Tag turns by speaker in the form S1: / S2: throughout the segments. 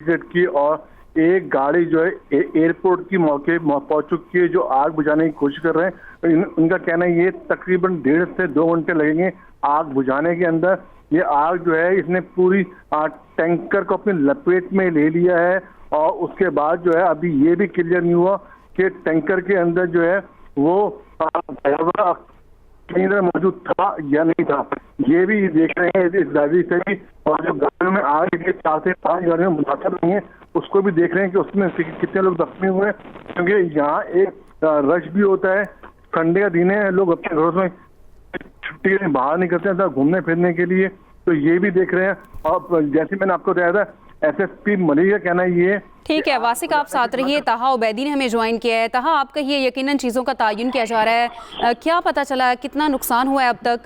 S1: की और एक गाड़ी जो है एयरपोर्ट की मौके पहुंच चुकी है, जो आग बुझाने की कोशिश कर रहे हैं। उनका कहना है ये तकरीबन 1.5 से 2 घंटे लगेंगे आग बुझाने के अंदर। ये आग जो है इसने पूरी टैंकर को अपनी लपेट में ले लिया है और उसके बाद जो है अभी ये भी क्लियर नहीं हुआ कि टैंकर के अंदर जो है वो भयावह कहीं अंदर मौजूद था या नहीं था। ये भी देख रहे हैं इस गाड़ी से भी, और जो गाड़ियों में आग लगी 4 से 5 गाड़ियों में मुतासर नहीं है उसको भी देख रहे हैं कि उसमें कितने लोग जख्मी हुए हैं, क्योंकि यहाँ एक रश भी होता है। संडे का दिन है, लोग अपने घरों में छुट्टी में बाहर निकलते हैं घूमने फिरने के लिए, तो ये भी देख रहे हैं। और जैसे मैंने आपको बताया था, एसएसपी मलिक का कहना ये है।
S2: ठीक है वासिक, आप साथ रहिए। ताहा उबैदी ने हमें ज्वाइन किया है। ताहा, आप कहिए, यकीनन चीज़ों का तायुन किया जा रहा है, क्या पता चला, कितना नुकसान हुआ है अब तक?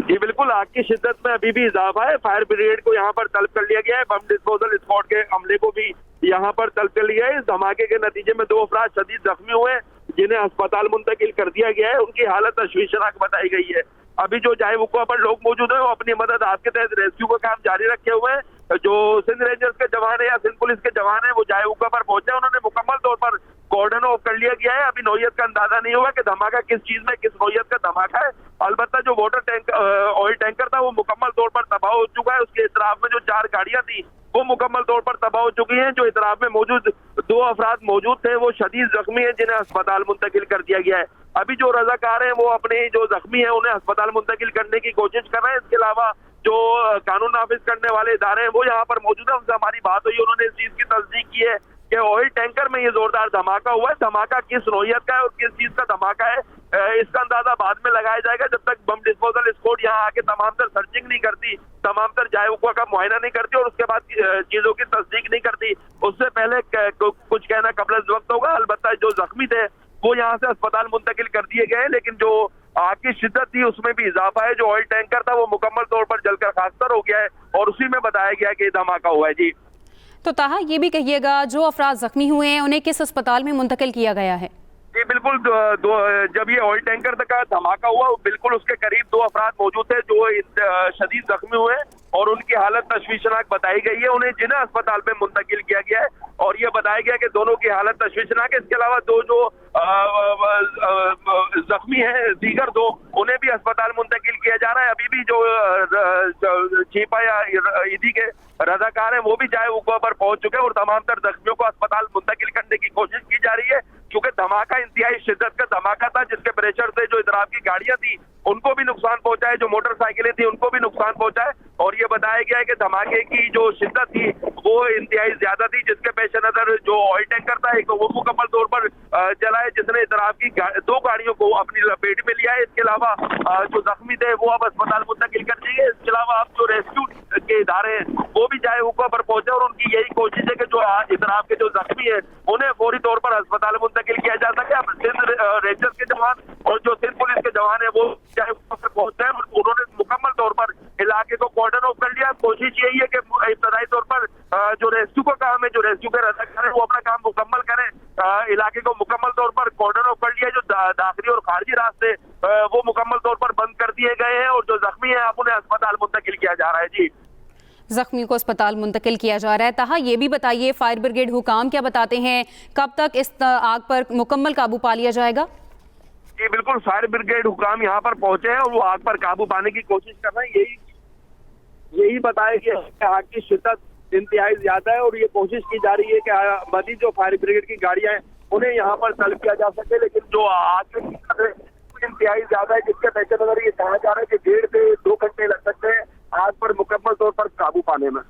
S3: जी बिल्कुल, आग की शिद्दत में अभी भी इजाफा है। फायर ब्रिगेड को यहाँ पर तलब कर लिया गया है। बम डिस्पोजल स्क्वाड के अमले को भी यहाँ पर तलब कर लिया है। इस धमाके के नतीजे में 2 अफराद शदीद जख्मी हुए हैं, जिन्हें अस्पताल मुंतकिल कर दिया गया है। उनकी हालत तशवीशनाक बताई गई है। अभी जो जाए वुकवा पर लोग मौजूद हैं, वो अपनी मदद आज के तहत रेस्क्यू का काम जारी रखे हुए हैं। जो सिंध रेंजर्स के जवान है या सिंध पुलिस के जवान है, वो जाए वुकवा पर पहुंचे। उन्होंने मुकम्मल तौर पर कॉर्डन ऑफ कर लिया गया है। अभी नौयत का अंदाजा नहीं हुआ कि धमाका किस चीज में, किस नौयत का धमाका है। अलबत्ता जो ऑयल टैंकर था वो मुकम्मल तौर पर तबाह हो चुका है। उसके इतराफ में जो 4 गाड़ियां थी वो मुकम्मल तौर पर तबाह हो चुकी हैं। जो इतराफ में मौजूद 2 अफराद मौजूद थे वो शदीद जख्मी हैं, जिन्हें अस्पताल मुंतकिल कर दिया गया है। अभी जो रजाकार हैं वो अपने जो जख्मी हैं उन्हें अस्पताल मुंतकिल करने की कोशिश कर रहे हैं। इसके अलावा जो कानून नाफिज करने वाले इदारे हैं वो यहाँ पर मौजूद है। उनसे हमारी बात हुई, उन्होंने इस चीज की तस्दीक की है कि ऑयल टैंकर में ये जोरदार धमाका हुआ है। धमाका किस नौयत का है और किस चीज का धमाका है, इसका अंदाजा बाद में लगाया जाएगा। जब तक बम डिस्पोजल स्क्वाड यहाँ आके तमाम तर सर्चिंग नहीं करती, तमाम तर जाए वुकवा का मुआयना नहीं करती और उसके बाद चीजों की तस्दीक नहीं करती, उससे पहले कुछ कहना कबल वक्त होगा। अलबत्ता जो जख्मी थे वो यहाँ से अस्पताल मुंतकिल कर दिए गए, लेकिन जो आग की शिद्दत थी उसमें भी इजाफा है। जो ऑयल टैंकर था वो मुकम्मल तौर पर जलकर खाकसर हो गया है और उसी में बताया गया कि धमाका हुआ है। जी
S2: तो ताहा, ये भी कहिएगा, जो अफराद जख्मी हुए हैं उन्हें किस अस्पताल में मुंतकिल किया गया है?
S3: जी बिल्कुल, जब ये ऑयल टैंकर का धमाका हुआ बिल्कुल उसके करीब 2 अफराद मौजूद थे जो शदीद जख्मी हुए और उनकी हालत तशवीशनाक बताई गई है। उन्हें जिना अस्पताल में मुंतकिल किया गया है और ये बताया गया कि दोनों की हालत तशवीशनाक है। इसके अलावा 2 जो जख्मी हैं, दीगर 2, उन्हें भी अस्पताल मुंतकिल किया जा रहा है। अभी भी जो चीपा या ईदी के रजाकार हैं वो भी जाए वुकवा पर पहुंच चुके हैं और तमाम तर जख्मियों को अस्पताल मुंतकिल करने की कोशिश की जा रही है, क्योंकि धमाका इंतहाई शिद्दत का धमाका था, जिसके प्रेशर से जो इतराफ की गाड़ियां थी उनको भी नुकसान पहुंचा है, जो मोटरसाइकिलें थी उनको भी नुकसान पहुंचा है। और ये बताया गया है कि धमाके की जो शिद्दत थी वो इंतहाई ज्यादा थी, जिसके पेश नजर जो ऑयल टैंकर था एक वो मुकम्मल तौर पर जला है, जिसने इतराफ की 2 गाड़ियों को अपनी लपेट में लिया है। इसके अलावा जो जख्मी थे वो अब अस्पताल मुंतकिल कर दिए। इसके अलावा अब जो रेस्क्यू के इदारे हैं वो भी जाए वुकवा पर पहुंचे और उनकी यही कोशिश है कि जो इतराफ के जो जख्मी है उन्हें फौरी तौर पर अस्पताल मुंतकिल किया जा सके। अब सिंध रेंजर्स के जवान और जो सिंध पुलिस के जवान है वो जाए वुकवा पर पहुंचे और उन्होंने मुकम्मल तौर पर इलाके को कॉर्डन ऑफ कर लिया। कोशिश यही है कि इब्तदाई तौर पर जो रेस्क्यू का काम है, जो रेस्क्यू के रजाकार है वो अपना काम मुकम्मल करें। इलाके को मुकम्मल तौर पर कॉर्डन ऑफ कर लिया है। जो दाखिली और खारजी रास्ते वो मुकम्मल तौर पर बंद कर दिए गए हैं और जो जख्मी है आप उन्हें अस्पताल मुंतकिल किया जा रहा है। जी,
S2: जख्मी को अस्पताल मुंतकिल किया जा रहा है। ताहा, ये भी बताइए, फायर ब्रिगेड हुकाम क्या बताते हैं, कब तक इस आग पर मुकम्मल काबू पा लिया जाएगा?
S3: जी बिल्कुल, फायर ब्रिगेड हुकाम यहाँ पर पहुंचे हैं और वो आग पर काबू पाने की कोशिश कर रहे हैं। यही बताया गया कि आग की शिद्दत इंतहाई ज्यादा है और ये कोशिश की जा रही है कि मजीद जो फायर ब्रिगेड की गाड़ियां हैं उन्हें यहाँ पर तलब किया जा सके, लेकिन जो आग की शिद्दत है इंतहाई ज्यादा है, जिसके पेश नजर ये कहा जा रहा है कि 1.5 से 2 घंटे लग सकते हैं आग पर मुकम्मल तौर पर काबू पाने में।